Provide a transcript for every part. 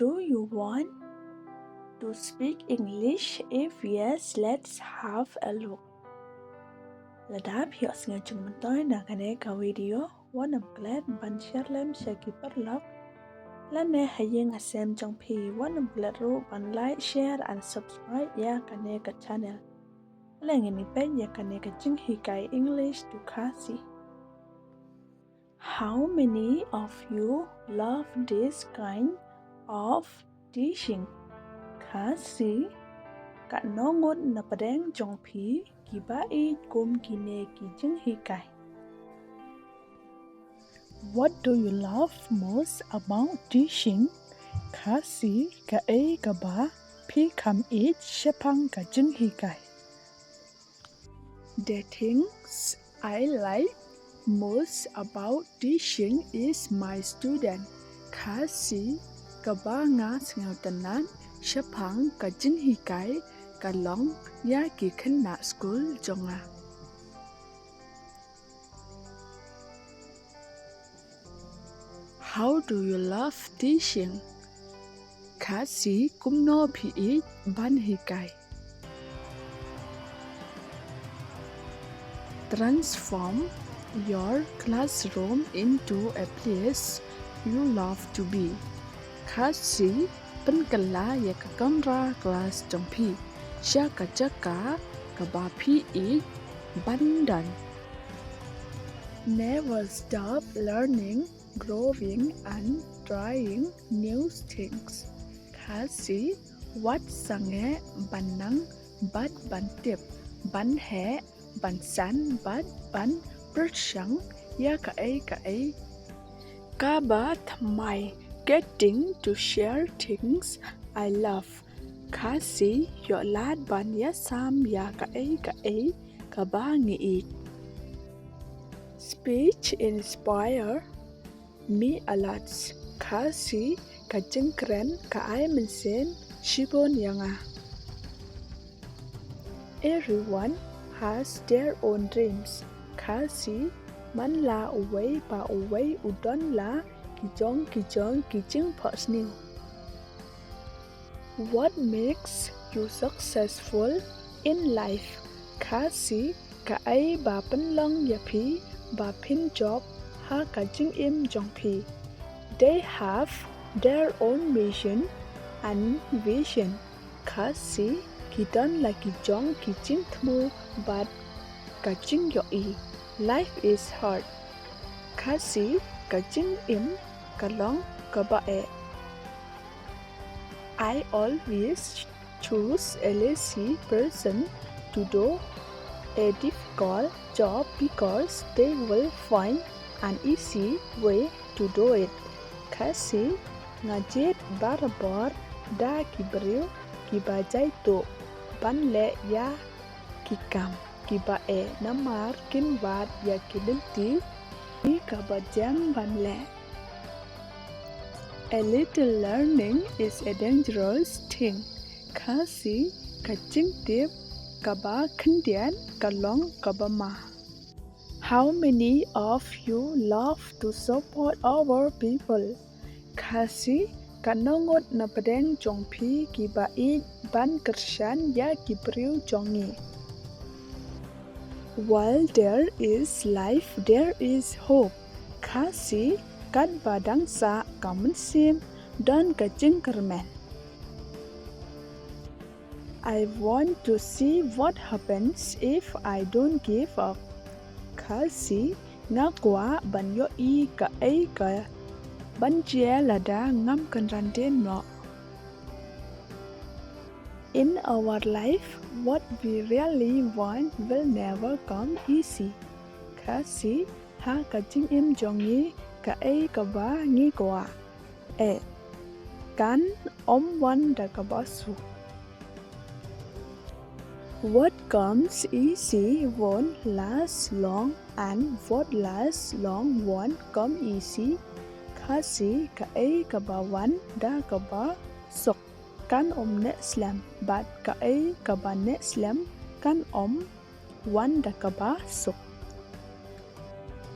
Do you want to speak English? If yes, let's have a look. Là đáp hiểu ngay chung mình tới na cái ka video one of glad ban share lem shaki per log. Là nè hay nga xem trong pi one of glad ru ban like share and subscribe ya ka channel. Là ngini pe ya ka chung hi kai English to kasi. How many of you love this kind of teaching? Kasi ka nongot na padeng trong pi ki ba e kum ki ne ki jing hi kai. What do you love most about teaching? Kasi ka e ka ba pi kam e shepang ka jing hi kai. The things I like most about teaching is my student. Kasi ka ba nga ngao tanan shepang ka jing hi kai ka long ya ki khen na school jonga. How do you love teaching? Kasi kum no pi e ban hi kai. Transform your classroom into a place you love to be. Kasi penkala ya ka kamra class trong pi sha ka chaka ka ba pi e bandan. Never stop learning, growing and trying new things. Kasi wat sange banang bat ban tip ban he ban san bat ban persang ya ka e ka ba thamai getting to share things I love. Kasi yo lad ban ya sam ya ka e ka ba ngi i. Speech inspire me a lot. Kasi ka jengkren ka ai men sen shibon yanga. Everyone has their own dreams. Kasi man la uway pa uway udon la kijong kijing personal. What makes you successful in life? Kasi ka ai ba penlong ya pi ba pin job ha ka jing im jong pi. They have their own mission and vision. Kasi kidon la kijong kijing thmu but ka jing yo i. Life is hard. Kasi ka jing im ka long ka ba e. I always choose a lazy person to do a difficult job because they will find an easy way to do it. Kasi ngajet barabor da kibriu kibajai to ban le ya kikam kiba e namar kinwat ya kilinti ni kabajang ban le. A little learning is a dangerous thing. Kasi ka jing tip ka ba khendian ka long ka ba ma. How many of you love to support our people? Kasi ka nongot na padeng jong pi ki ba i ban kershan ya ki priu jongi. While there is life, there is hope. Kasi kat badang sa kamen sim dan ka jing kermen. I want to see what happens if I don't give up. Kasi nga kwa ban yo i ka ai ka ban chia la da ngam kan ran den no. In our life, what we really want will never come easy. Kasi ha ka jing im jongi ka ai ka ba ngi kwa. E kan wan da ka ba su. What comes easy won't last long and what lasts long won't come easy. Kasi ka ai ka ba wan da ka ba sok kan ne slam but ka ai ka ba ne slam kan wan da ka ba sok.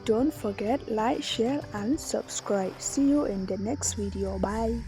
Don't forget like, share and subscribe. See you in the next video. Bye.